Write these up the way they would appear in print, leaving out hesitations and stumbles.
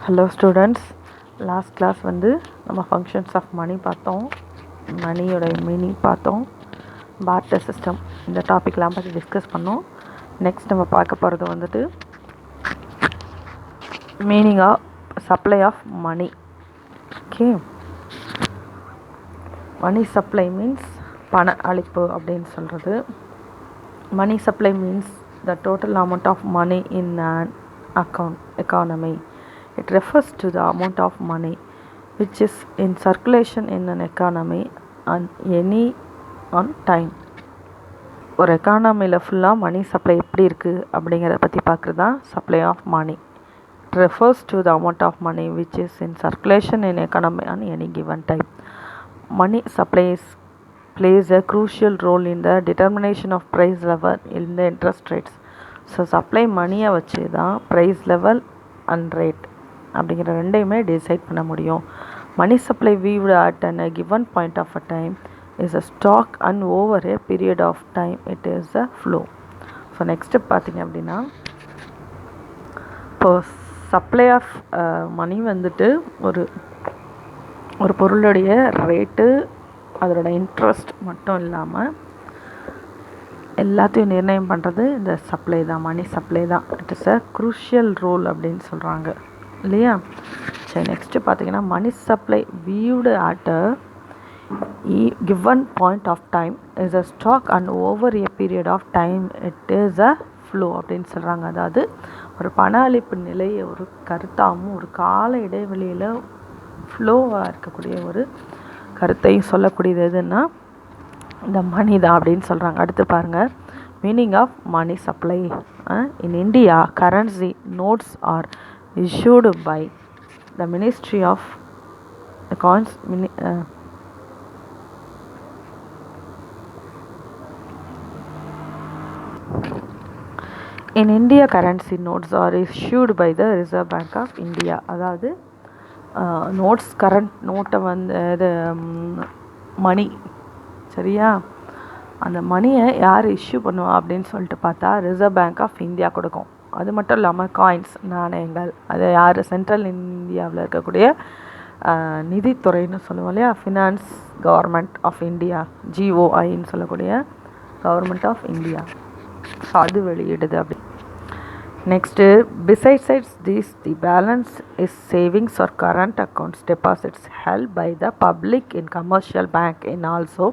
Hello students, last class வந்து நம்ம functions of money பார்த்தோம், மணியோட மீனிங் பார்த்தோம், பார்ட்டர் சிஸ்டம் இந்த டாபிக்லாம் பற்றி டிஸ்கஸ் பண்ணோம். நெக்ஸ்ட் நம்ம பார்க்க போகிறது வந்துட்டு meaning of supply of money. Okay, money supply means பண அளிப்பு அப்படின்னு சொல்கிறது. Money supply means the total amount of money in an economy. It refers to the amount of money which is in circulation in an economy and any on time. ஒரு எக்கானமியில் ஃபுல்லாக money supply எப்படி இருக்குது அப்படிங்கிறத பற்றி பார்க்குறது தான் supply of money. It refers to the amount of money which is in circulation in economy on any given time. Money supplies plays a crucial role in the determination of price level in the interest rates. So supply மணியை வச்சு தான் price level and rate அப்படிங்கிற ரெண்டையுமே decide பண்ண முடியும். Money supply viewed at a given point of a time is a stock and over a period of time it is a flow. So next பார்த்திங்க அப்படின்னா, இப்போ சப்ளை ஆஃப் மணி வந்துட்டு ஒரு பொருளுடைய ரேட்டு, அதோட இன்ட்ரெஸ்ட் மட்டும் இல்லாமல் எல்லாத்தையும் நிர்ணயம் பண்ணுறது இந்த சப்ளை தான், மணி சப்ளை தான். It is a crucial role அப்படின்னு சொல்கிறாங்க இல்லையா. சரி, நெக்ஸ்ட்டு பார்த்தீங்கன்னா, money supply viewed at a given point of time is a stock and over a period of time it is a flow அப்படின்னு சொல்கிறாங்க. அதாவது ஒரு பண அளிப்பு நிலையை ஒரு கருத்தாகவும் ஒரு கால இடைவெளியில் ஃப்ளோவாக இருக்கக்கூடிய ஒரு கருத்தையும் சொல்லக்கூடியது எதுன்னா இந்த மணி தான் அப்படின்னு சொல்கிறாங்க. அடுத்து பாருங்கள், meaning of money supply. In India currency notes are issued by the Ministry of Coins. In India, currency notes are issued by the Reserve Bank of India. அதாவது நோட்ஸ், கரண்ட் நோட்டை வந்து இது மணி, சரியா, அந்த மணியை யார் இஷ்யூ பண்ணுவா அப்படின்னு சொல்லிட்டு பார்த்தா ரிசர்வ் பேங்க் ஆஃப் இந்தியா கொடுக்கும். அது மட்டும் இல்லாமல் காயின்ஸ், நாணயங்கள், அது யார், சென்ட்ரல் இந்தியாவில் இருக்கக்கூடிய நிதித்துறைன்னு சொல்லுவோம் இல்லையா, ஃபினான்ஸ் கவர்மெண்ட் ஆஃப் இந்தியா, ஜிஓஐன்னு சொல்லக்கூடிய கவர்மெண்ட் ஆஃப் இந்தியா, ஸோ அது வெளியிடுது அப்படி. Next, besides this the balance is savings or current accounts deposits held by the public in commercial bank and also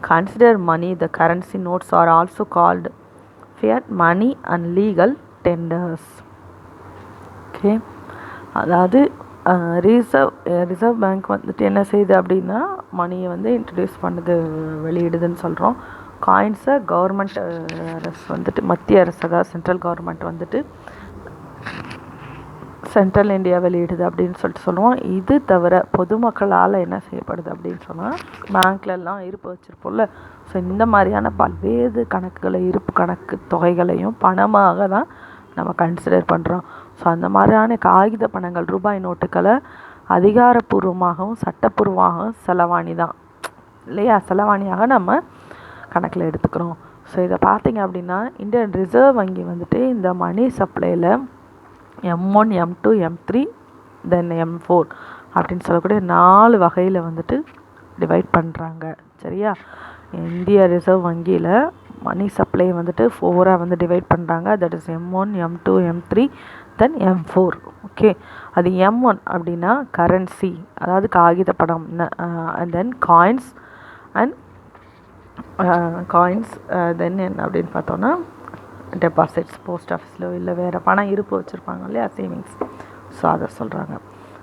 consider money. The currency notes are also called fiat money and legal tenders. Okay, அதாவது reserve bank வந்துட்டு என்ன செய்யுது அப்படின்னா மணியை வந்து introduce பண்ணுது, வெளியிடுதுன்னு சொல்கிறோம். காயின்ஸை government அரசு வந்துட்டு, மத்திய அரசு, அதாவது சென்ட்ரல் கவர்மெண்ட் வந்துட்டு சென்ட்ரல் இந்தியா வெளியிடுது அப்படின்னு சொல்லிட்டு சொல்லுவோம். இது தவிர பொதுமக்களால் என்ன செய்யப்படுது அப்படின்னு சொன்னால், பேங்க்லலாம் இருப்பு வச்சுருப்போம்ல, ஸோ இந்த மாதிரியான பல்வேறு கணக்குகளை, இருப்பு கணக்கு தொகைகளையும் பணமாக தான் நம்ம கன்சிடர் பண்ணுறோம். ஸோ அந்த மாதிரியான காகித பணங்கள், ரூபாய் நோட்டுகளை அதிகாரப்பூர்வமாகவும் சட்டப்பூர்வமாகவும் செலவாணி தான் இல்லையா, செலவாணியாக நம்ம கணக்கில் எடுத்துக்கிறோம். ஸோ இதை பார்த்திங்க அப்படின்னா, இந்தியன் ரிசர்வ் வங்கி வந்துட்டு இந்த மணி சப்ளையில் M1, M2, M3 தென் M4 அப்படின்னு சொல்லக்கூடிய 4 வகையில் வந்துட்டு டிவைட் பண்ணுறாங்க, சரியா. இந்திய ரிசர்வ் வங்கியில் மணி சப்ளை வந்துட்டு 4ஆக வந்து டிவைட் பண்ணுறாங்க. That is M1, M2, M3 then M4. Okay, அது M1 அப்படின்னா கரன்சி, அதாவது காகித பணம், அண்ட் தென் காயின்ஸ் தென் என்ன அப்படின்னு பார்த்தோன்னா டெபாசிட்ஸ், போஸ்ட் ஆஃபீஸில் இல்லை வேறு பணம் இருப்பு வச்சுருப்பாங்க இல்லையா, சேவிங்ஸ், ஸோ அதை சொல்கிறாங்க.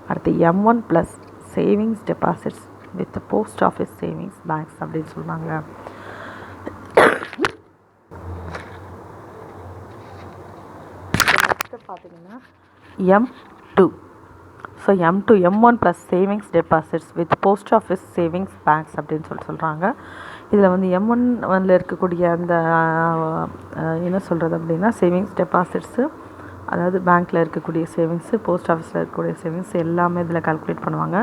அடுத்து M1 plus savings deposits with post office savings banks அப்படின்னு சொல்கிறாங்க. நெக்ஸ்ட்டு பார்த்தீங்கன்னா M2. So M1 plus savings deposits with post office savings banks அப்படின்னு சொல்கிறாங்க. இதில் வந்து M1 இருக்கக்கூடிய அந்த என்ன சொல்கிறது அப்படின்னா சேவிங்ஸ் டெபாசிட்ஸு, அதாவது பேங்க்கில் இருக்கக்கூடிய சேவிங்ஸு, போஸ்ட் ஆஃபீஸில் இருக்கக்கூடிய சேவிங்ஸ் எல்லாமே இதில் கால்குலேட் பண்ணுவாங்க.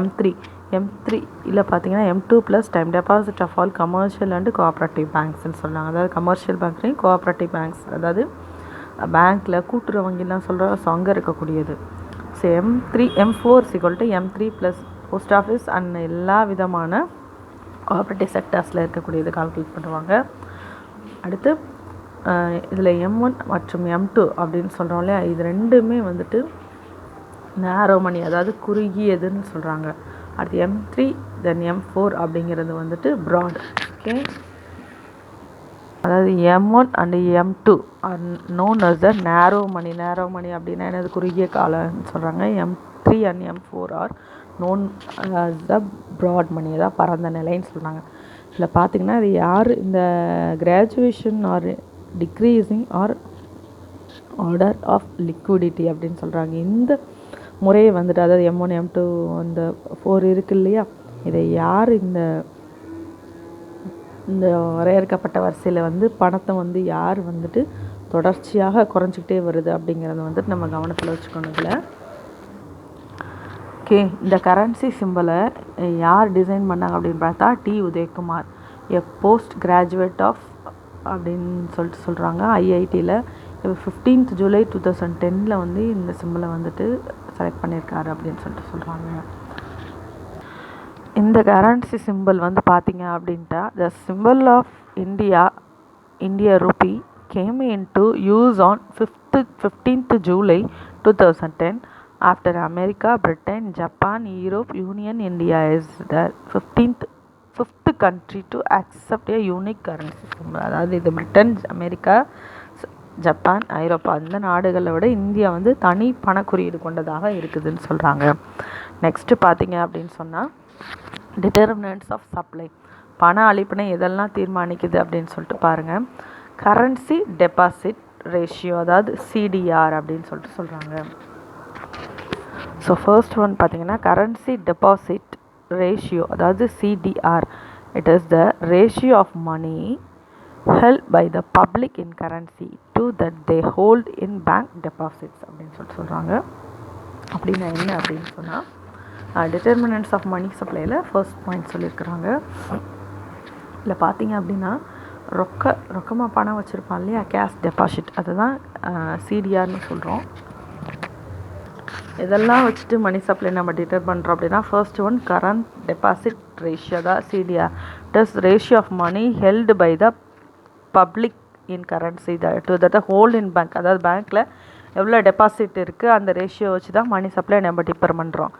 M3 இல்லை பார்த்தீங்கன்னா M2 plus time deposit of all commercial and cooperative பேங்க்ஸ்ன்னு சொல்கிறாங்க. அதாவது கமர்ஷியல் பேங்க்லேயும் கோஆப்ரேட்டிவ் பேங்க்ஸ், அதாவது பேங்க்கில் கூட்டுறவு வங்கிலாம் சொல்கிற, ஸோ அங்கே இருக்கக்கூடியது. So M4 M3 plus post office and எல்லா விதமான ஆப்ரேட்டிவ் செக்டர்ஸில் இருக்கக்கூடியது கால்குலேட் பண்ணுவாங்க. அடுத்து இதில் M1 மற்றும் M2 அப்படின்னு சொல்கிறோம் இல்லையா, இது ரெண்டுமே வந்துட்டு நேரோ மணி, அதாவது குறுகியதுன்னு சொல்கிறாங்க. அடுத்து M3 தென் M4 அப்படிங்கிறது வந்துட்டு ப்ராட். ஓகே, அதாவது M1 and M2 are known as the narrow money. நேரோ மணி அப்படின்னா என்னது, குறுகிய காலம்னு சொல்கிறாங்க. M3 and M4 are known as the broad money, அதாவது பரந்த நிலைன்னு சொல்கிறாங்க. இதில் பார்த்திங்கன்னா இது யார் இந்த graduation or decreasing or order of liquidity அப்படின்னு சொல்கிறாங்க. இந்த முறையை வந்துட்டு, அதாவது M1 M2 அந்த 4 இருக்கு இல்லையா, இதை யார் இந்த வரையறுக்கப்பட்ட வரிசையில் வந்து பணத்தை வந்து யார் வந்துட்டு தொடர்ச்சியாக குறைஞ்சிக்கிட்டே வருது அப்படிங்கிறத வந்துட்டு நம்ம கவனத்தில் வச்சுக்கணும். இதில் ஓகே, இந்த கரன்சி சிம்பிளை யார் டிசைன் பண்ணாங்க அப்படின்னு பார்த்தா T Udayakumar, a post graduate of அப்படின்னு சொல்லிட்டு சொல்கிறாங்க ஐஐடியில். 15th July 2010 வந்து இந்த சிம்பிளை வந்துட்டு செலக்ட் பண்ணியிருக்காரு அப்படின்னு சொல்லிட்டு சொல்கிறாங்க. இந்த கரன்சி சிம்பிள் வந்து பார்த்தீங்க அப்படின்ட்டா, the symbol of India rupee came into use on 15th July 2010 after America, Britain, Japan, Europe union. India is the 5th country to accept a unique currency symbol. அதாவது இது பிரிட்டன், அமெரிக்கா, ஜப்பான், ஐரோப்பா அந்த நாடுகளை விட India வந்து தனி பண குறியீடு கொண்டதாக இருக்குதுன்னு சொல்கிறாங்க. நெக்ஸ்ட்டு பார்த்தீங்க அப்படின்னு சொன்னால் டிட்டர்மினன்ட்ஸ் ஆஃப் சப்ளை, பண அளிப்பினை எதெல்லாம் தீர்மானிக்குது அப்படின்னு சொல்லிட்டு பாருங்கள். கரன்சி டெபாசிட் ரேஷியோ, அதாவது CDR அப்படின்னு சொல்லிட்டு சொல்கிறாங்க. ஸோ ஃபர்ஸ்ட் ஒன் பார்த்தீங்கன்னா கரன்சி டெபாசிட் ரேஷியோ, அதாவது CDR. It is the ratio of money held by the public in currency to that they hold in bank deposits அப்படின்னு சொல்லிட்டு சொல்கிறாங்க. அப்படின்னா என்ன அப்படின்னு சொன்னால் டிட்டர்மினன்ட்ஸ் ஆஃப் மணி சப்ளையில் ஃபர்ஸ்ட் பாயிண்ட் சொல்லியிருக்கிறாங்க. இல்லை பார்த்தீங்க அப்படின்னா ரொக்கமாக பணம் வச்சுருப்பான் இல்லையா, கேஷ் டெபாசிட், அதுதான் CDRனு சொல்கிறோம். இதெல்லாம் வச்சுட்டு மணி சப்ளை நம்ம டிட்டர் பண்ணுறோம் அப்படின்னா first one current deposit ratio தான் CDR. It is ratio of money held by the public in currency to that hold in bank, அதாவது பேங்க்கில் எவ்வளோ டெபாசிட் இருக்குது அந்த ரேஷியோ வச்சு தான் மணி சப்ளை நம்ம டிப்பர் பண்ணுறோம்.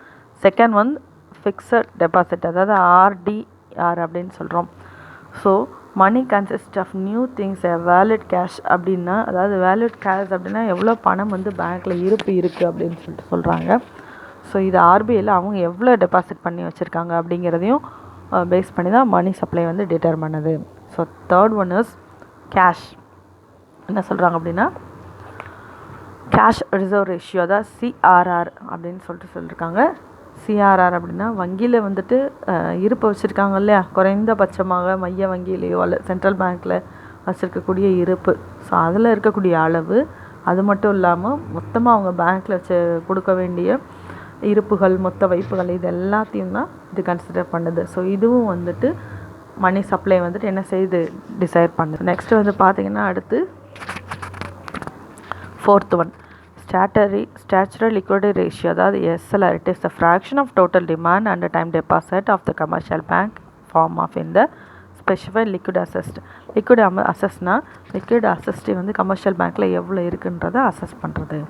செகண்ட் வந்து ஃபிக்ஸட் டெபாசிட், அதாவது RDR அப்படின்னு சொல்கிறோம். So money consist of new things a valid cash அப்படின்னா, அதாவது வேலிட் கேஷ் அப்படின்னா எவ்வளோ பணம் வந்து பேங்க்கில் இருப்பு இருக்குது அப்படின்னு சொல்லிட்டு சொல்கிறாங்க. ஸோ இது RBIயில் அவங்க எவ்வளோ டெபாசிட் பண்ணி வச்சுருக்காங்க அப்படிங்கிறதையும் பேஸ் பண்ணி தான் மணி சப்ளை வந்து டிட்டர் பண்ணுது. So third one is cash. என்ன சொல்கிறாங்க அப்படின்னா கேஷ் ரிசர்வ் ரேஷியோ, அதாவது CRR அப்படின்னு சொல்லிட்டு சொல்லியிருக்காங்க. CRR அப்படின்னா வங்கியில் வந்துட்டு இருப்பை வச்சுருக்காங்க இல்லையா, குறைந்தபட்சமாக மைய வங்கியிலேயோ அல்ல சென்ட்ரல் பேங்க்கில் வச்சுருக்கக்கூடிய இருப்பு. ஸோ அதில் இருக்கக்கூடிய அளவு, அது மட்டும் இல்லாமல் மொத்தமாக அவங்க பேங்க்கில் வச்சு கொடுக்க வேண்டிய இருப்புகள், மொத்த வைப்புகள், இது எல்லாத்தையும் தான் இது கன்சிடர் பண்ணுது. ஸோ இதுவும் வந்துட்டு மணி சப்ளை வந்துட்டு என்ன செய்யுது, டிசைட் பண்ணுது. நெக்ஸ்ட்டு வந்து பார்த்திங்கன்னா அடுத்து fourth one statutory liquidity ratio, அதாவது SLR. It is the fraction of total demand and time deposit of the commercial bank form of in the specified liquid asset. Liquid அசஸ்னால் liquid அசஸ்டி வந்து commercial பேங்க்கில் எவ்வளோ இருக்குன்றதை அசஸ் பண்ணுறது.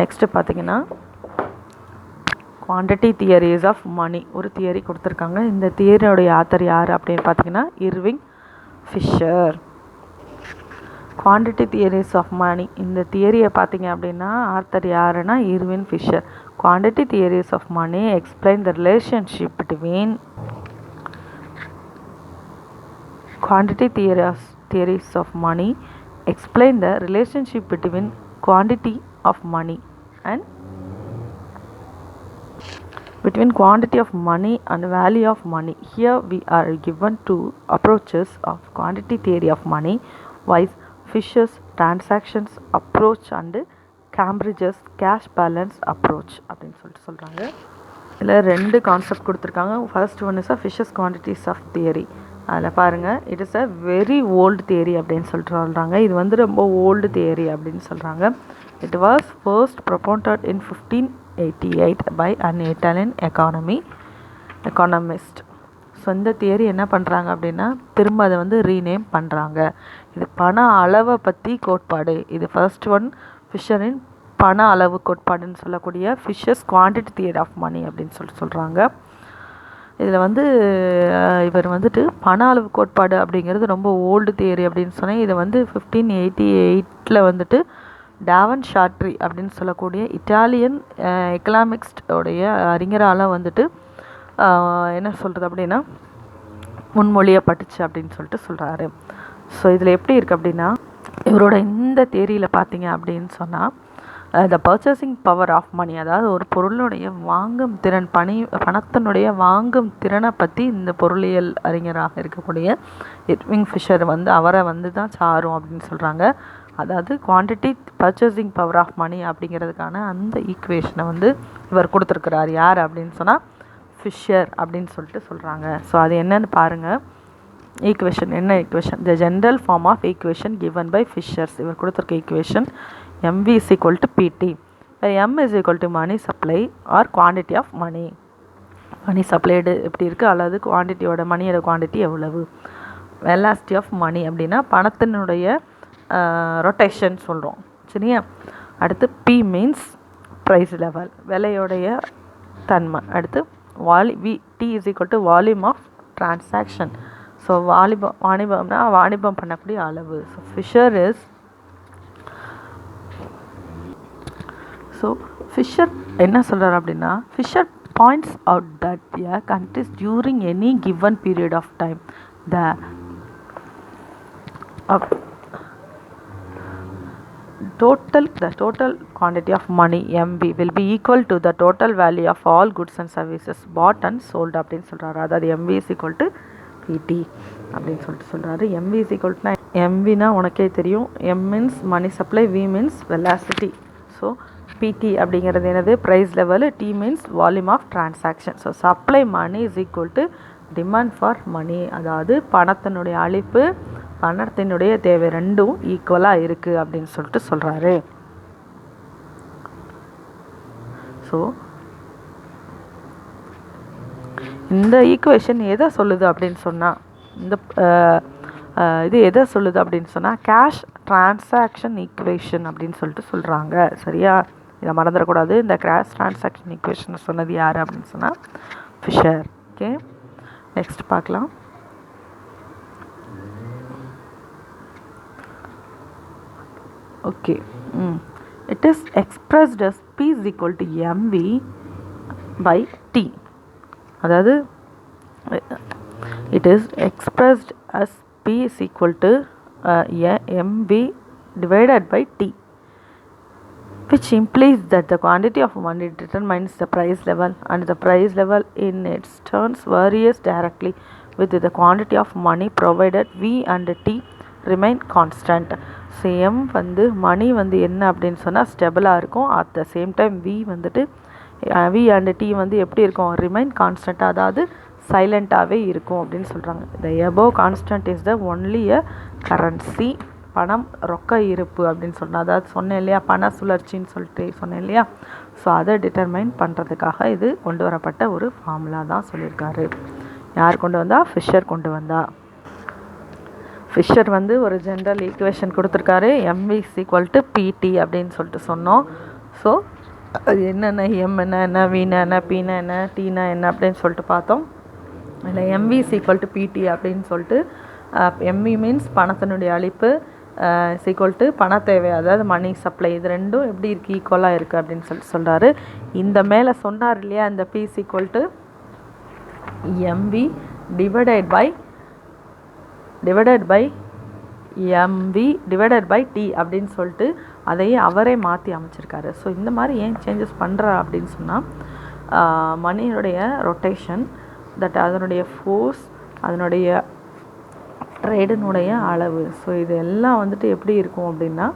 Next பார்த்திங்கன்னா quantity theories of மணி, ஒரு தியரி கொடுத்துருக்காங்க. இந்த தியரியோடைய ஆத்தர் யார் அப்படின்னு பார்த்தீங்கன்னா Irving Fisher. Quantity theories of money, இந்த தியரியை பார்த்தீங்க அப்படின்னா ஆத்தர் யாருன்னா Irving Fisher. Quantity theories of money explain the relationship between quantity theories of money explain the relationship between quantity of money and value of money. Here we are given two approaches of quantity theory of money, vice Fisher's transactions approach and Cambridge's cash balance approach அப்படின்னு சொல்லிட்டு சொல்கிறாங்க. இதில் ரெண்டு concept கொடுத்துருக்காங்க. First one is Fisher's quantities of theory. அதில் பாருங்கள், it is a very old theory அப்படின்னு சொல்லிட்டு சொல்கிறாங்க. இது வந்து ரொம்ப ஓல்டு தியரி அப்படின்னு சொல்கிறாங்க. It was first propounded in 1588 by an Italian economist. So இந்த தியரி என்ன பண்ணுறாங்க அப்படின்னா திரும்ப அதை வந்து ரீநேம் பண்ணுறாங்க. இது பண அளவை பற்றி கோட்பாடு. இது ஃபர்ஸ்ட் ஒன் ஃபிஷரின் பண அளவு கோட்பாடுன்னு சொல்லக்கூடிய Fisher's quantity theory of money அப்படின்னு சொல்கிறாங்க. இதில் வந்து இவர் வந்துட்டு பண அளவு கோட்பாடு அப்படிங்கிறது ரொம்ப ஓல்டு தியரி அப்படின்னு சொன்னேன். இதை வந்து 1588 வந்துட்டு டாவன் ஷாட்ரி அப்படின்னு சொல்லக்கூடிய இட்டாலியன் எக்கனாமிக்ஸ்டோடைய அறிஞரால் வந்துட்டு என்ன சொல்கிறது அப்படின்னா முன்மொழியப்பட்டுச்சு அப்படின்னு சொல்லிட்டு சொல்கிறாரு. ஸோ இதில் எப்படி இருக்குது அப்படின்னா இவரோட இந்த தியரியில் பார்த்தீங்க அப்படின்னு சொன்னால் the purchasing power of money, அதாவது ஒரு பொருளுடைய வாங்கும் திறன், பணத்தினுடைய வாங்கும் திறனை பற்றி இந்த பொருளியல் அறிஞராக இருக்கக்கூடிய எட்விங் ஃபிஷர் வந்து அவரை வந்து தான் சாரும் அப்படின்னு சொல்கிறாங்க. அதாவது quantity purchasing power of money அப்படிங்கிறதுக்கான அந்த ஈக்குவேஷனை வந்து இவர் கொடுத்துருக்கிறார். யார் அப்படின்னு சொன்னால் ஃபிஷர் அப்படின்னு சொல்லிட்டு சொல்கிறாங்க. ஸோ அது என்னன்னு பாருங்கள். ஈக்குவேஷன் என்ன equation? The general form of equation given by Fisher's. இவர் கொடுத்துருக்க equation MV is equal to PT, where M is equal to money supply or quantity of money. Money supplied எப்படி இருக்குது அல்லது குவான்டிட்டியோட மணியோட குவான்டிட்டி எவ்வளவு. வெலாசிட்டி ஆஃப் மணி அப்படின்னா பணத்தினுடைய rotation சொல்கிறோம், சரியா. அடுத்து P மீன்ஸ் ப்ரைஸ் லெவல், விலையோடைய தன்மை. அடுத்து T is equal to volume of transaction. So வாணிபம்னா வாணிபம் பண்ணக்கூடிய அளவு. ஸோ ஃபிஷர் இஸ் ஃபிஷர் என்ன சொல்கிறார் அப்படின்னா Fisher points out that a country during any given period of time the total quantity of money MV will be equal to the total value of all goods and services bought and sold அப்படின்னு சொல்கிறாரு. அதாவது MV is equal to PT அப்படின்னு சொல்லிட்டு சொல்கிறாரு. MV is equal to MVனா உனக்கே தெரியும், M means money supply, V means velocity. So PT அப்படிங்கிறது என்னது? Price level. T means volume of transaction. So supply money is equal to demand for money, அதாவது பணத்தினுடைய அளிப்பு பணத்தினுடைய தேவை ரெண்டும் ஈக்குவலாக இருக்குது அப்படின்னு சொல்லிட்டு சொல்கிறாரு. ஸோ இந்த ஈக்குவேஷன் எதை சொல்லுது அப்படின்னு சொன்னால் இந்த இது எதை சொல்லுது அப்படின்னு சொன்னால் கேஷ் டிரான்சாக்ஷன் ஈக்குவேஷன் அப்படின்னு சொல்லிட்டு சொல்கிறாங்க, சரியா. இதை மறந்துடக்கூடாது. இந்த கேஷ் டிரான்சாக்ஷன் ஈக்குவேஷன் சொன்னது யார் அப்படின்னு சொன்னால் ஃபிஷர். ஓகே, நெக்ஸ்ட் பார்க்கலாம். Okay, it is expressed as P is equal to MV by T. அதாவது it is expressed as P is equal to MV divided by T, which implies that the quantity of money determines the price level and the price level in its turns varies directly with the quantity of money provided V and T remain constant. So M வந்து மணி வந்து என்ன அப்படின்னு சொன்னால் ஸ்டெபிளாக இருக்கும். At the same time V வந்துட்டு V and T வந்து எப்படி இருக்கும்? ரிமைன் கான்ஸ்டண்ட்டாக, அதாவது சைலண்ட்டாகவே இருக்கும் அப்படின்னு சொல்கிறாங்க. த above constant is the only a currency. பணம் ரொக்க இருப்பு அப்படின்னு சொன்னால், அதாவது சொன்னேன் இல்லையா பண சுழற்சின்னு சொல்லிட்டு சொன்னேன் இல்லையா. ஸோ அதை டிட்டர்மைன் பண்ணுறதுக்காக இது கொண்டு வரப்பட்ட ஒரு ஃபார்முலா தான் சொல்லியிருக்காரு. யார் கொண்டு வந்தா? ஃபிஷர் கொண்டு வந்தா. ஃபிஷர் வந்து ஒரு ஜென்ரல் ஈக்குவேஷன் கொடுத்துருக்காரு. MV is equal to PT அப்படின்னு சொல்லிட்டு சொன்னோம். ஸோ அது என்னென்ன M என்ன வீனா என்ன பீனா என்ன டீனா என்ன அப்படின்னு சொல்லிட்டு பார்த்தோம். அதில் MV is equal to PT அப்படின்னு சொல்லிட்டு MV மீன்ஸ் பணத்தினுடைய அளிப்பு is equal to பண தேவை, அதாவது மணி சப்ளை. இது ரெண்டும் எப்படி இருக்குது? ஈக்குவலாக இருக்குது அப்படின்னு சொல்லிட்டு சொல்கிறாரு. இந்த மேலே சொன்னார் இல்லையா இந்த P is equal to MV divided by MV divided by T அப்படின்னு சொல்லிட்டு அதையே அவரே மாற்றி அமைச்சிருக்காரு. ஸோ இந்த மாதிரி ஏன் சேஞ்சஸ் பண்ணுறா அப்படின்னு சொன்னால் மணியினுடைய ரொட்டேஷன், தட் அதனுடைய ஃபோர்ஸ், அதனுடைய ட்ரேடினுடைய அளவு, ஸோ இது எல்லாம் வந்துட்டு எப்படி இருக்கும் அப்படின்னா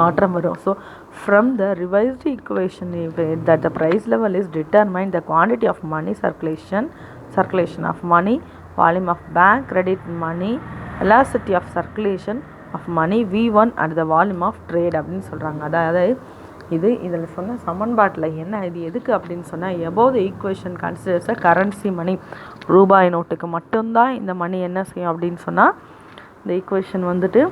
மாற்றம் வரும். So from the revised equation that the price level is determine the quantity of money circulation of money, volume of bank credit money, velocity of circulation of money V1 and the volume of trade அப்படின்னு சொல்கிறாங்க. அதாவது இதில் சொன்ன சமன்பாட்டில் என்ன இது எதுக்கு அப்படின்னு சொன்னால், above the equation considers a currency money. ரூபாய் நோட்டுக்கு மட்டும்தான் இந்த மணி என்ன செய்யும் அப்படின்னு சொன்னால் இந்த ஈக்குவேஷன் வந்துட்டு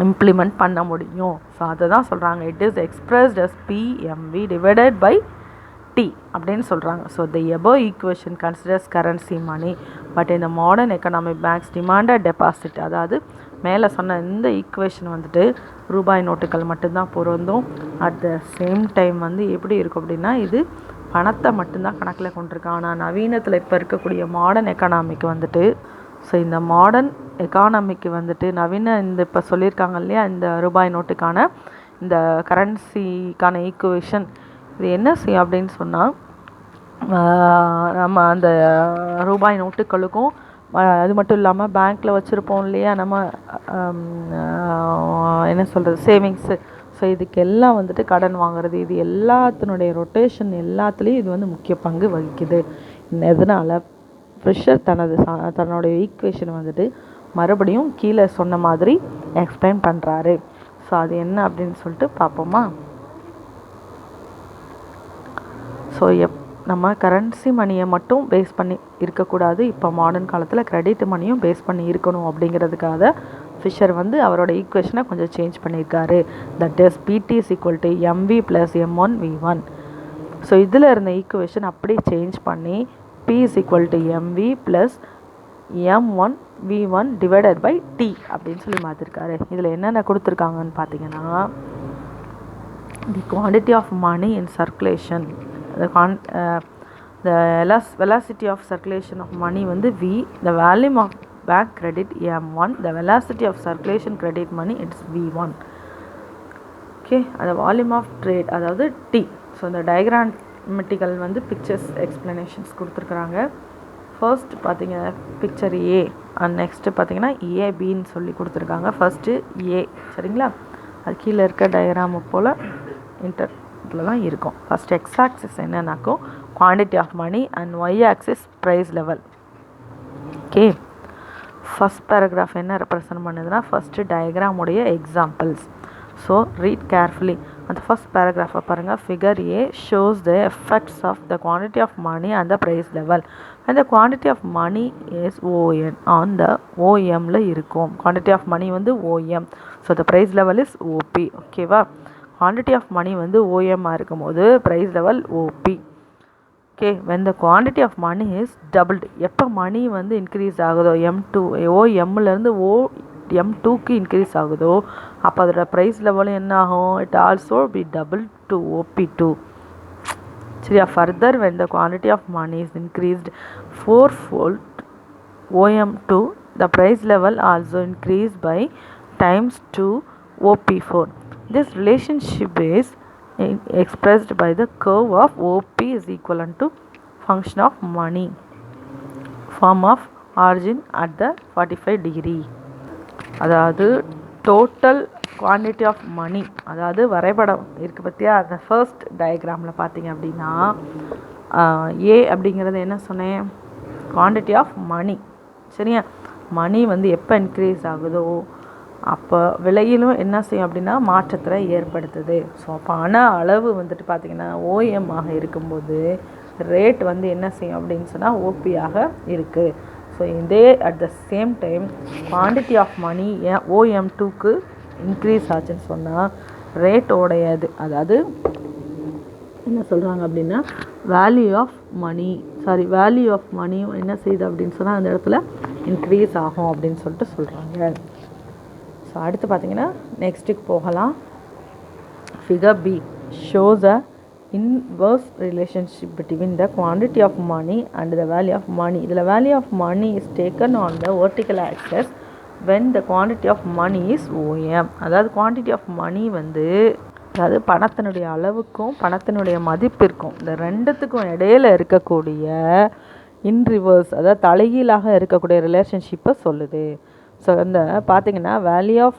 இம்ப்ளிமெண்ட் பண்ண முடியும். ஸோ அதை தான் சொல்கிறாங்க, it is expressed as PMV divided by T அப்படின்னு சொல்கிறாங்க. So the above equation considers currency money but இந்த modern economic banks demanded deposit. அதாவது மேலே சொன்ன இந்த ஈக்குவேஷன் வந்துட்டு ரூபாய் நோட்டுகள் மட்டும்தான் பொருந்தும். அட் த சேம் டைம் வந்து எப்படி இருக்கும் அப்படின்னா இது பணத்தை மட்டும்தான் கணக்கில் கொண்டிருக்காங்க. ஆனால் நவீனத்தில் இப்போ இருக்கக்கூடிய மாடர்ன் எக்கனாமிக்கு வந்துட்டு ஸோ இந்த மாடர்ன் எக்கானமிக்கு வந்துட்டு நவீன இந்த இப்போ சொல்லியிருக்காங்க இல்லையா இந்த ரூபாய் நோட்டுக்கான இந்த கரன்சிக்கான ஈக்குவேஷன் இது என்ன செய்யும் அப்படின்னு சொன்னால் நம்ம அந்த ரூபாய் நோட்டுகளுக்கும் அது மட்டும் இல்லாமல் பேங்க்கில் வச்சுருப்போம் இல்லையா நம்ம என்ன சொல்கிறது சேவிங்ஸு. ஸோ இதுக்கெல்லாம் வந்துட்டு கடன் வாங்குறது இது எல்லாத்தினுடைய ரொட்டேஷன் எல்லாத்துலேயும் இது வந்து முக்கிய பங்கு வகிக்குது. எதனால் ஃபிஷர் தன்னுடைய ஈக்குவேஷன் வந்துட்டு மறுபடியும் கீழே சொன்ன மாதிரி எக்ஸ்பிளைன் பண்ணுறாரு. ஸோ அது என்ன அப்படின்னு சொல்லிட்டு பார்ப்போமா. ஸோ நம்ம கரன்சி மணியை மட்டும் பேஸ் பண்ணி இருக்கக்கூடாது, இப்போ மாடர்ன் காலத்தில் கிரெடிட் மணியும் பேஸ் பண்ணி இருக்கணும் அப்படிங்கிறதுக்காக ஃபிஷர் வந்து அவரோட ஈக்குவேஷனை கொஞ்சம் சேஞ்ச் பண்ணியிருக்காரு. That is PT is equal to MV plus M1V1. So இதில் இருந்த ஈக்குவேஷன் அப்படியே சேஞ்ச் பண்ணி P is equal to MV plus M1V1 divided by T அப்படின்னு சொல்லி மாற்றிருக்காரு. இதில் என்னென்ன கொடுத்துருக்காங்கன்னு பார்த்தீங்கன்னா the quantity of money in circulation, the velocity of circulation of money வந்து V, the volume of bank credit M1, the velocity of circulation credit money it's V1. Okay, அந்த volume of trade அதாவது T. So இந்த டயக்ராமெட்டிக்கல் வந்து pictures explanations கொடுத்துருக்குறாங்க. First பார்த்தீங்க picture A and next பார்த்தீங்கன்னா ABன்னு சொல்லி கொடுத்துருக்காங்க. ஃபர்ஸ்ட்டு A சரிங்களா, அது கீழே இருக்க டயக்ராமு போல் இதில் தான் இருக்கும். ஃபர்ஸ்ட் எக்ஸ் ஆக்சிஸ் என்னன்னாக்கும் quantity of money and Y axis price level. Okay, first paragraph என்ன ரெப்ரசன்ட் பண்ணுதுன்னா ஃபர்ஸ்ட்டு டயக்ராமுடைய எக்ஸாம்பிள்ஸ். So read carefully. அந்த ஃபர்ஸ்ட் பேராகிராஃபை பாருங்கள். Figure A shows the effects of the quantity of money and the price level. அந்த quantity of money is ON on the OMல இருக்கும். குவான்டிட்டி ஆஃப் மணி வந்து OM. So the price level is OP. ஓகேவா, quantity of money வந்து OMமாக இருக்கும் போது price level OP. Okay, when the quantity of money is doubled, எப்போ மணி வந்து இன்க்ரீஸ் ஆகுதோ M2 OMலேருந்து M2க்கு இன்க்ரீஸ் ஆகுதோ அப்போ அதோட ப்ரைஸ் லெவலும் என்ன ஆகும், it also be double to OP2. சரியா, further when the quantity of money is increased fourfold OM2, the price level also increased by times 2 OP4. This relationship is expressed by the curve of OP is equivalent to function of money form of origin at the 45 degree. அதாவது total quantity of money, அதாவது வரைபடம் இருக்குது பற்றியா, அந்த first டயக்ராமில் பார்த்தீங்க அப்படின்னா A அப்படிங்கிறது என்ன சொன்னேன், குவான்டிட்டி ஆஃப் மணி. சரியா, மணி வந்து எப்போ இன்க்ரீஸ் ஆகுதோ அப்போ விலையிலும் என்ன செய்யும் அப்படின்னா மாற்றத்தை ஏற்படுத்துது. ஸோ பண அளவு வந்துட்டு பார்த்திங்கன்னா OM ஆக இருக்கும்போது ரேட் வந்து என்ன செய்யும் அப்படின்னு சொன்னால் OP-ஆக இருக்குது. ஸோ இதே at the same time quantity of money OM2க்கு இன்க்ரீஸ் ஆச்சுன்னு சொன்னால் ரேட்டோடையது, அதாவது என்ன சொல்கிறாங்க அப்படின்னா வேல்யூ ஆஃப் மணி என்ன செய்யுது அப்படின்னு சொன்னால் அந்த இடத்துல இன்க்ரீஸ் ஆகும் அப்படின்னு சொல்லிட்டு சொல்கிறாங்க. ஸோ அடுத்து பார்த்தீங்கன்னா நெக்ஸ்ட்டுக்கு போகலாம். Figure B shows a inverse relationship between the quantity of money and the value of money. இதில் value of money is taken on the vertical axis when the quantity of money is OM. அதாவது quantity of money வந்து அதாவது பணத்தினுடைய அளவுக்கும் பணத்தினுடைய மதிப்பிற்கும் இந்த ரெண்டுத்துக்கும் இடையில இருக்கக்கூடிய இன்ரிவர்ஸ் அதாவது தலைகீழாக இருக்கக்கூடிய ரிலேஷன்ஷிப்பை சொல்லுது. ஸோ இந்த பார்த்தீங்கன்னா value of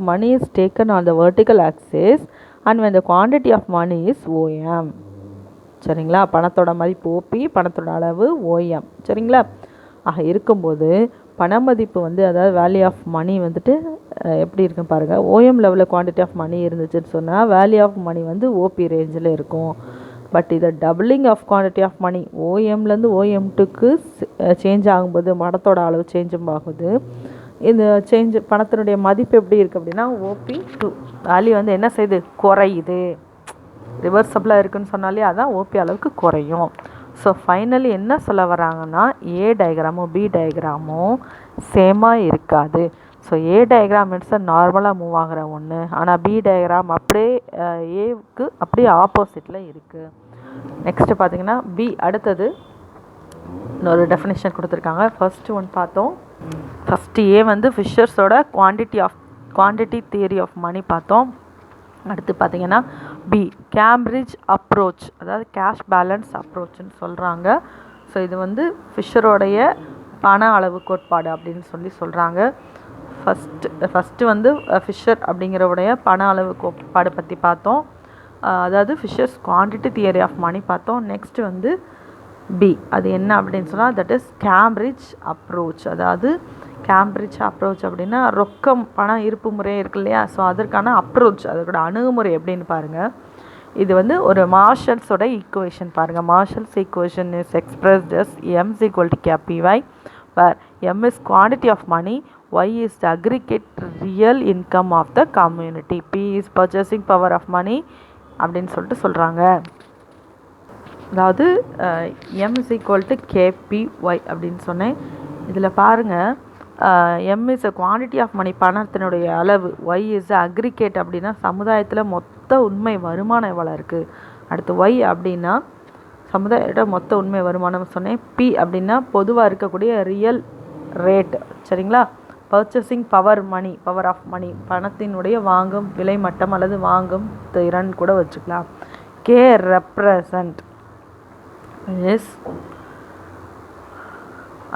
money is taken on the vertical axis and when the quantity of money is OM. சரிங்களா, பணத்தோட மதிப்பு OP, பணத்தோட அளவு OM. சரிங்களா, ஆக இருக்கும்போது பண மதிப்பு வந்து அதாவது வேல்யூ ஆஃப் மணி வந்துட்டு எப்படி இருக்குன்னு பாருங்கள். ஓஎம் லெவலில் குவான்டிட்டி ஆஃப் மணி இருந்துச்சுன்னு சொன்னால் வேல்யூ ஆஃப் மணி வந்து ஓபி ரேஞ்சில் இருக்கும். பட் இதை doubling of quantity of money ஓஎம்லேருந்து ஓஎம்2க்கு சேஞ்ச் ஆகும்போது பணத்தோட அளவு சேஞ்சும் ஆகுது. இந்த சேஞ்சு பணத்தினுடைய மதிப்பு எப்படி இருக்குது அப்படின்னா ஓபி2 வேல்யூ வந்து என்ன செய்யுது, குறையுது. ரிவர்சபிளாக இருக்குதுன்னு சொன்னாலே அதான் ஓபி அளவுக்கு குறையும். ஸோ ஃபைனலி என்ன சொல்ல வராங்கன்னா ஏ டயக்ராமும் பி டயக்ராமும் சேமாக இருக்காது. ஸோ ஏ டயக்ராம் இட்ஸ் நார்மலாக மூவ் ஆகிற ஒன்று, ஆனால் பி டயக்ராம் அப்படியே ஏவுக்கு அப்படியே ஆப்போசிட்டில் இருக்குது. நெக்ஸ்ட்டு பார்த்தீங்கன்னா பி அடுத்தது இன்னொரு டெஃபினேஷன் கொடுத்துருக்காங்க. ஃபர்ஸ்ட் ஒன் பார்த்தோம். ஃபஸ்ட்டு ஏ வந்து ஃபிஷர்ஸோட குவான்டிட்டி தியரி ஆஃப் மணி பார்த்தோம். அடுத்து பார்த்தீங்கன்னா பி கேம்பிரிட்ஜ் அப்ரோச், அதாவது கேஷ் பேலன்ஸ் அப்ரோச்னு சொல்கிறாங்க. ஸோ இது வந்து ஃபிஷரோடைய பண அளவு கோட்பாடு அப்படின்னு சொல்கிறாங்க. ஃபஸ்ட்டு வந்து ஃபிஷர் அப்படிங்கிறவுடைய பண அளவு கோட்பாடு பற்றி பார்த்தோம். அதாவது Fisher's quantity theory of money பார்த்தோம். நெக்ஸ்ட் வந்து பி அது என்ன அப்படின்னு சொன்னால் தட் இஸ் கேம்பிரிட்ஜ் அப்ரோச். அதாவது கேம்பிரிட்ஜ் அப்ரோச் அப்படின்னா ரொக்கம் பணம் இருப்பு முறை இருக்கு இல்லையா, ஸோ அதற்கான அப்ரோச் அதோட அணுகுமுறை எப்படின்னு பாருங்கள். இது வந்து ஒரு மார்ஷல்ஸோட ஈக்குவேஷன் பாருங்கள். Marshall's equation is expressed as m is equal to py where m is quantity of money, y is the aggregate real income of the community, p is purchasing power of money அப்படின்னு சொல்கிறாங்க. அதாவது m is equal to kpy அப்படின்னு சொன்னேன். இதில் பாருங்கள் m is a quantity of money பணத்தினுடைய அளவு, y is a aggregate அப்படின்னா சமுதாயத்தில் மொத்த உண்மை வருமானம் எவ்வளோ இருக்குது. அடுத்து y அப்படின்னா சமுதாயோட மொத்த உண்மை வருமானம் சொன்னேன். p அப்படின்னா பொதுவாக இருக்கக்கூடிய ரியல் ரேட், சரிங்களா. Purchasing power money, power of money பணத்தினுடைய வாங்கும் விலை மட்டம் அல்லது வாங்கும் திறன் கூட வச்சுக்கலாம். k ரெப்ரசன்ட் எஸ்,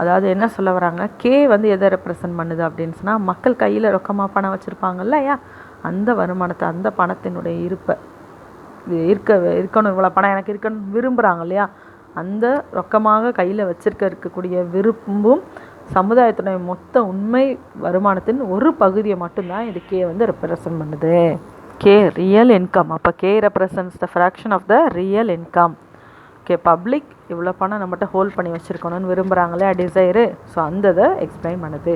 அதாவது என்ன சொல்ல வராங்க, கே வந்து எதை ரெப்ரசன்ட் பண்ணுது அப்படின்னு சொன்னால் மக்கள் கையில் ரொக்கமாக பணம் வச்சுருப்பாங்கல்ல ஐயா, அந்த வருமானத்தை அந்த பணத்தினுடைய இருப்பை இருக்கணும், இவ்வளோ பணம் எனக்கு இருக்கணும் விரும்புகிறாங்க இல்லையா, அந்த ரொக்கமாக கையில் இருக்கக்கூடிய விருப்பமும் சமுதாயத்துடைய மொத்த உண்மை வருமானத்தின் ஒரு பகுதியை மட்டும்தான் இது கே வந்து ரெப்ரசன்ட் பண்ணுது. K real income. அப்போ K represents the fraction of the real income. Okay, public இவ்வளோ பணம் நம்மகிட்ட ஹோல்ட் பண்ணி வச்சுருக்கணும்னு விரும்புகிறாங்களே டிசைரு, ஸோ அந்த இதை எக்ஸ்பிளைன் பண்ணுது.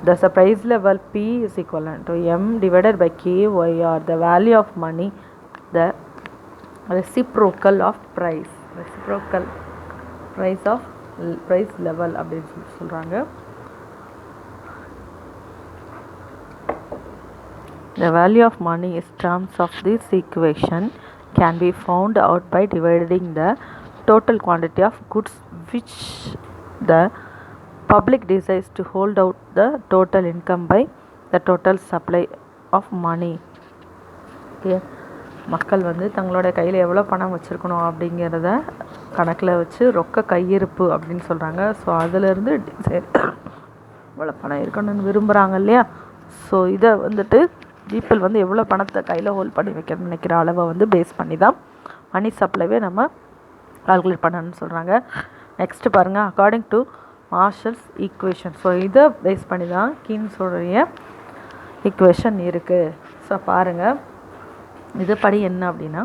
Thus the price level P is equivalent to M divided by K y or the value of money, the reciprocal of price, reciprocal price of price level அப்படின்னு சொல்கிறாங்க. The value of money in terms of this equation can be found out by dividing the total quantity of goods which the public decides to hold out the total income by the total supply of money. Okay, மக்கள் வந்து தங்களோட கையில் எவ்வளோ பணம் வச்சுருக்கணும் அப்படிங்கிறத கணக்கில் வச்சு ரொக்க கையிருப்பு அப்படின்னு சொல்கிறாங்க. ஸோ அதிலேருந்து இவ்வளோ பணம் இருக்கணும்னு விரும்புகிறாங்க இல்லையா, ஸோ இதை வந்துட்டு பீப்புள் வந்து எவ்வளோ பணத்தை கையில் ஹோல்ட் பண்ணி வைக்கணும்னு நினைக்கிற அளவை வந்து பேஸ் பண்ணி தான் மணி சப்ளைவே நம்ம கால்குலேட் பண்ணணும்னு சொல்கிறாங்க. நெக்ஸ்ட்டு பாருங்கள், according to Marshall's equation. So இதை பேஸ் பண்ணி தான் கீன்ஸோடைய ஈக்குவேஷன் இருக்குது. ஸோ பாருங்கள், இது படி என்ன அப்படின்னா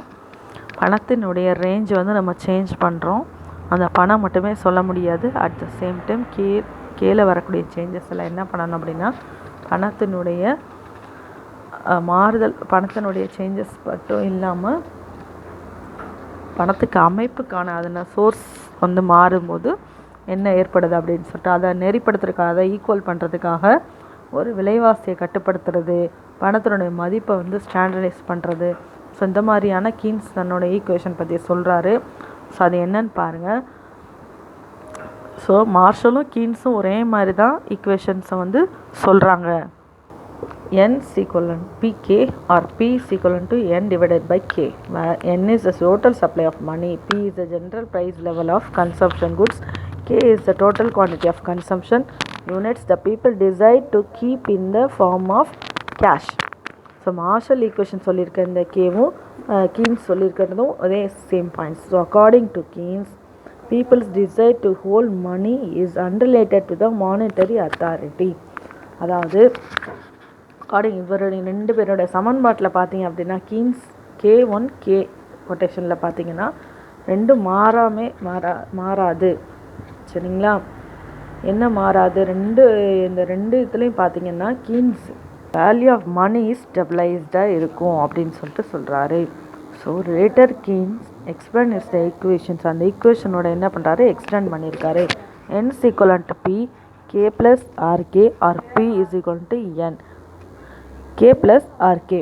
பணத்தினுடைய ரேஞ்ச் வந்து நம்ம சேஞ்ச் பண்ணுறோம். அந்த பணம் மட்டுமே சொல்ல முடியாது, அட் த சேம் டைம் கீழே வரக்கூடிய சேஞ்சஸ் எல்லாம் என்ன பண்ணணும் அப்படின்னா பணத்தினுடைய மாறுதல், பணத்தினுடைய சேஞ்சஸ் மட்டும் இல்லாமல் பணத்துக்கு அமைப்புக்கான அதன சோர்ஸ் வந்து மாறும்போது என்ன ஏற்படுது அப்படின்னு சொல்லிட்டு அதை நெறிப்படுத்துறதுக்காக, அதை ஈக்குவல் பண்ணுறதுக்காக ஒரு விலைவாசியை கட்டுப்படுத்துறது, பணத்தினுடைய மதிப்பை வந்து ஸ்டாண்டர்டைஸ் பண்ணுறது. ஸோ இந்த மாதிரியான கீன்ஸ் தன்னோட ஈக்குவேஷன் பற்றி சொல்கிறாரு. ஸோ அது என்னன்னு பாருங்கள். ஸோ மார்ஷலும் கீன்ஸும் ஒரே மாதிரி தான் ஈக்குவேஷன்ஸை வந்து சொல்கிறாங்க. n is equivalent pk or p is equivalent to n divided by k, where n is the total supply of money, p is the general price level of consumption goods, k is the total quantity of consumption units the people decide to keep in the form of cash. So Marshall equation சொல்லியிருக்க இந்த கேவும் Keynes சொல்லியிருக்கிறதும் ஒரே same points. So according to Keynes people's desire to hold money is unrelated to the monetary authority. அதாவது according இவருடைய 2 பேரோட சமன்பாட்டில் பார்த்தீங்க அப்படின்னா கீன்ஸ் K1 K கொட்டேஷனில் பார்த்தீங்கன்னா 2 மாறாது. சரிங்களா? என்ன மாறாது? இந்த 2 இதுலேயும் பார்த்தீங்கன்னா கீன்ஸ் வேல்யூ ஆஃப் மணி ஸ்டெபிளைஸ்டாக இருக்கும் அப்படின்னு சொல்லிட்டு சொல்கிறாரு. So later Keynes expand is the equations, அந்த ஈக்குவேஷனோட என்ன பண்ணுறாரு, எக்ஸ்டெண்ட் பண்ணியிருக்காரு. n is equal to p k plus rk or p is equal to n k plus rk.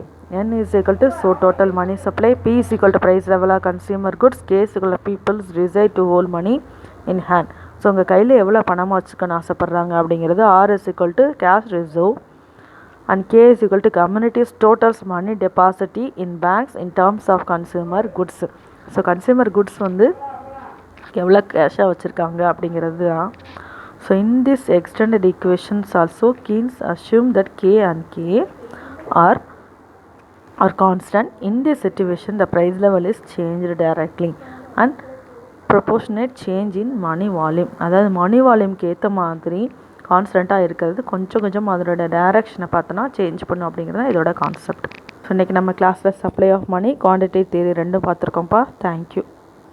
n is equal to so total money supply, p is equal to price level of consumer goods, k is equal to people's desire to hold money in hand. So உங்கள் கையில் எவ்வளோ பணமாக வச்சுக்கணும் ஆசைப்பட்றாங்க அப்படிங்கிறது r is equal to cash reserve and k is equal to community's total money deposit in banks in terms of consumer goods. So consumer goods வந்து எவ்வளோ கேஷாக வச்சுருக்காங்க அப்படிங்கிறது தான். So in this extended equations also Keynes assume that k and k are constant. In this situation the price level is changed directly and proportionate change in money volume. அதாவது மணி வால்யூம்க்கு ஏற்ற மாதிரி கான்ஸ்டண்ட்டாக இருக்கிறது கொஞ்சம் அதோட டைரக்ஷனை பார்த்தோன்னா சேஞ்ச் பண்ணும் அப்படிங்கிறது தான் இதோட கான்செப்ட். ஸோ இன்றைக்கி நம்ம கிளாஸில் supply of money, quantity theory 2 பார்த்துருக்கோம்ப்பா. தேங்க்யூ.